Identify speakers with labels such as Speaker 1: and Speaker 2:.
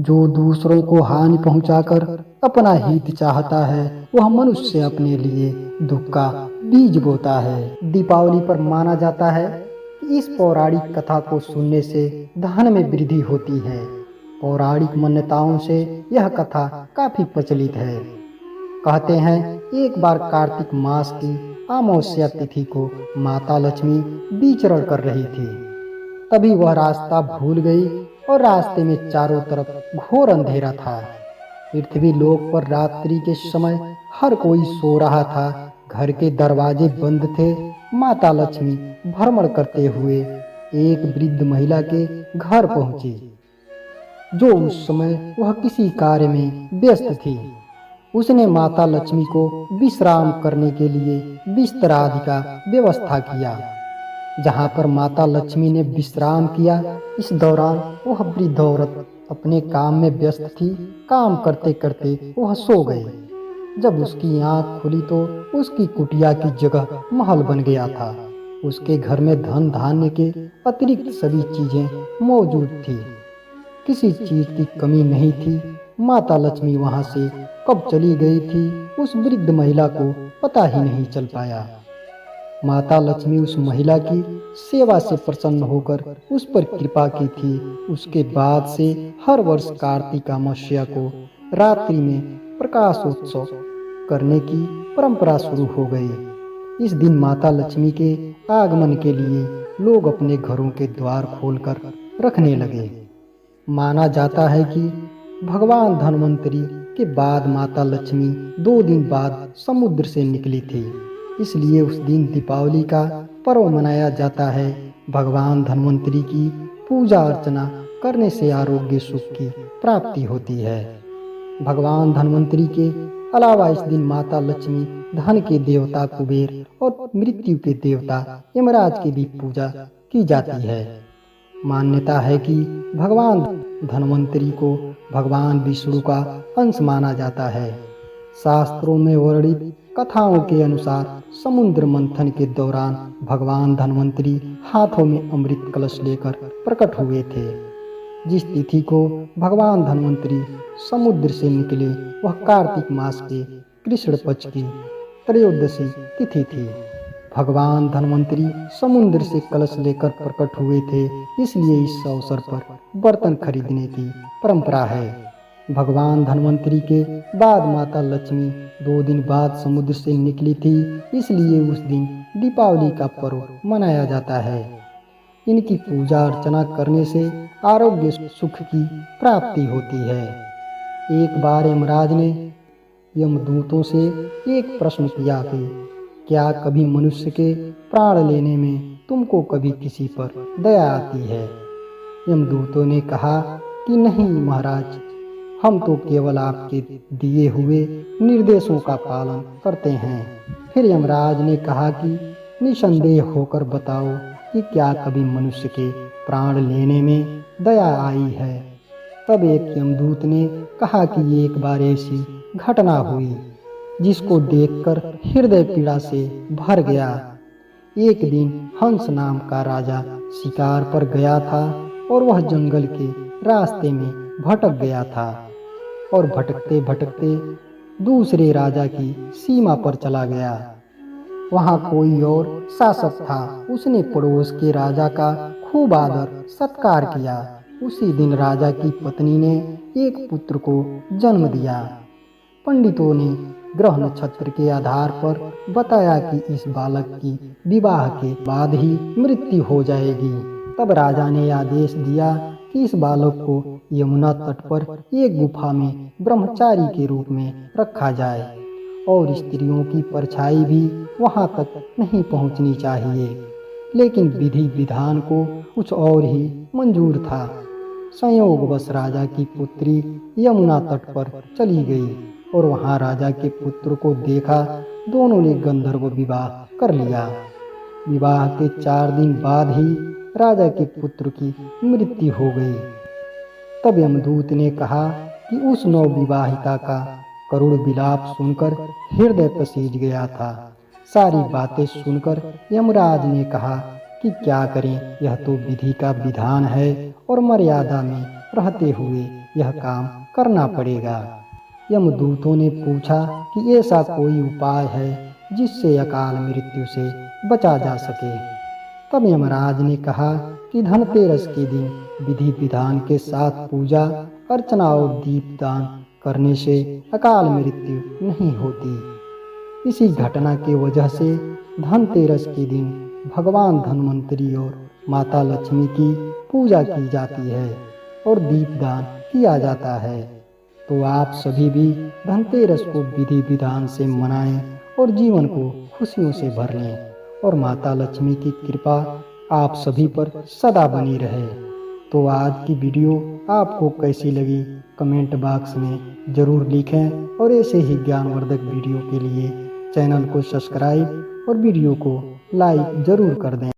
Speaker 1: जो दूसरों को हानि पहुंचाकर अपना हित चाहता है, वह मनुष्य अपने लिए दुख का बीज बोता है। दीपावली पर माना जाता है कि इस पौराणिक कथा को सुनने से धन में वृद्धि होती है। पौराणिक मान्यताओं से यह कथा काफी प्रचलित है। कहते हैं एक बार कार्तिक मास की अमावस्या तिथि को माता लक्ष्मी विचरण कर रही थी। तभी वह रास्ता भूल गई और रास्ते में चारों तरफ घोर अंधेरा था। पृथ्वी लोक पर रात्रि के समय हर कोई सो रहा था। घर के दरवाजे बंद थे। माता लक्ष्मी भ्रमण करते हुए एक वृद्ध महिला के घर पहुंची, जो उस समय वह किसी कार्य में व्यस्त थी। उसने माता लक्ष्मी को विश्राम करने के लिए बिस्तर आदि का व्यवस्था किया। जहाँ पर माता लक्ष्मी ने विश्राम किया, इस दौरान वह वृद्ध औरत अपने काम में व्यस्त थी। काम करते करते वह सो गई। जब उसकी आंख खुली तो उसकी कुटिया की जगह महल बन गया था। उसके घर में धन धान्य के अतिरिक्त सभी चीजें मौजूद थी। किसी चीज की कमी नहीं थी। माता लक्ष्मी वहां से कब चली गई थी, उस वृद्ध महिला को पता ही नहीं चल पाया। माता लक्ष्मी उस महिला की सेवा से प्रसन्न होकर उस पर कृपा की थी। उसके बाद से हर वर्ष कार्तिक अमावस्या को रात्रि में प्रकाशोत्सव करने की परंपरा शुरू हो गई। इस दिन माता लक्ष्मी के आगमन के लिए लोग अपने घरों के द्वार खोलकर रखने लगे। माना जाता है कि भगवान धन्वंतरी के बाद माता लक्ष्मी 2 दिन बाद समुद्र से निकली थी। इसलिए उस दिन दीपावली का पर्व मनाया जाता है। भगवान धन्वंतरी की पूजा अर्चना करने से आरोग्य सुख की प्राप्ति होती है। भगवान धन्वंतरी के अलावा इस दिन माता लक्ष्मी, धन के देवता कुबेर और मृत्यु के देवता यमराज की भी पूजा की जाती है। मान्यता है कि भगवान धन्वंतरी को भगवान विष्णु का अंश माना जाता है। शास्त्रों में वर्णित कथाओं के अनुसार समुद्र मंथन के दौरान भगवान धन्वंतरी हाथों में अमृत कलश लेकर प्रकट हुए थे। जिस तिथि को भगवान धन्वंतरी समुद्र से निकले, वह कार्तिक मास के कृष्ण पक्ष की त्रयोदशी तिथि थी। भगवान धन्वंतरी समुद्र से कलश लेकर प्रकट हुए थे, इसलिए इस अवसर पर बर्तन खरीदने की परंपरा है। भगवान धन्वंतरी के बाद माता लक्ष्मी 2 दिन बाद समुद्र से निकली थी, इसलिए उस दिन दीपावली का पर्व मनाया जाता है। इनकी पूजा अर्चना करने से आरोग्य सुख की प्राप्ति होती है। एक बार यमराज ने यमदूतों से एक प्रश्न किया कि क्या कभी मनुष्य के प्राण लेने में तुमको कभी किसी पर दया आती है? यमदूतों ने कहा कि नहीं महाराज, हम तो केवल आपके दिए हुए निर्देशों का पालन करते हैं। फिर यमराज ने कहा कि निसंदेह होकर बताओ कि क्या कभी मनुष्य के प्राण लेने में दया आई है? तब एक यमदूत ने कहा कि एक बार ऐसी घटना हुई जिसको देखकर हृदय पीड़ा से भर गया। एक दिन हंस नाम का राजा शिकार पर गया था और वह जंगल के रास्ते में भटक गया था और भटकते भटकते दूसरे राजा की सीमा पर चला गया। वहाँ कोई और शासक था। उसने पड़ोस के राजा का खूब आदर सत्कार किया। उसी दिन राजा की पत्नी ने एक पुत्र को जन्म दिया। पंडितों ने ग्रह नक्षत्र के आधार पर बताया कि इस बालक की विवाह के बाद ही मृत्यु हो जाएगी। तब राजा ने आदेश दिया कि इस बालक को यमुना तट पर एक गुफा में ब्रह्मचारी के रूप में रखा जाए और स्त्रियों की परछाई भी वहां तक नहीं पहुंचनी चाहिए। लेकिन विधि विधान को कुछ और ही मंजूर था। संयोगवश राजा की पुत्री यमुना तट पर चली गई और वहां राजा के पुत्र को देखा। दोनों ने गंधर्व विवाह कर लिया। विवाह के 4 दिन बाद ही राजा के पुत्र की मृत्यु हो गई। तब यमदूत ने कहा कि उस नवविवाहिता का करुण विलाप सुनकर हृदय पसीज गया था। सारी बातें सुनकर यमराज ने कहा कि क्या करें, यह तो विधि का विधान है और मर्यादा में रहते हुए यह काम करना पड़ेगा। यमदूतों ने पूछा कि ऐसा कोई उपाय है जिससे अकाल मृत्यु से बचा जा सके। तब यमराज ने कहा कि धनतेरस के दिन विधि विधान के साथ पूजा अर्चना और दीपदान करने से अकाल मृत्यु नहीं होती। इसी घटना की वजह से धनतेरस के दिन भगवान धन्वंतरी और माता लक्ष्मी की पूजा की जाती है और दीपदान किया जाता है। तो आप सभी भी धनतेरस को विधि विधान से मनाएं और जीवन को खुशियों से भर लें और माता लक्ष्मी की कृपा आप सभी पर सदा बनी रहे। तो आज की वीडियो आपको कैसी लगी कमेंट बॉक्स में ज़रूर लिखें और ऐसे ही ज्ञानवर्धक वीडियो के लिए चैनल को सब्सक्राइब और वीडियो को लाइक ज़रूर कर दें।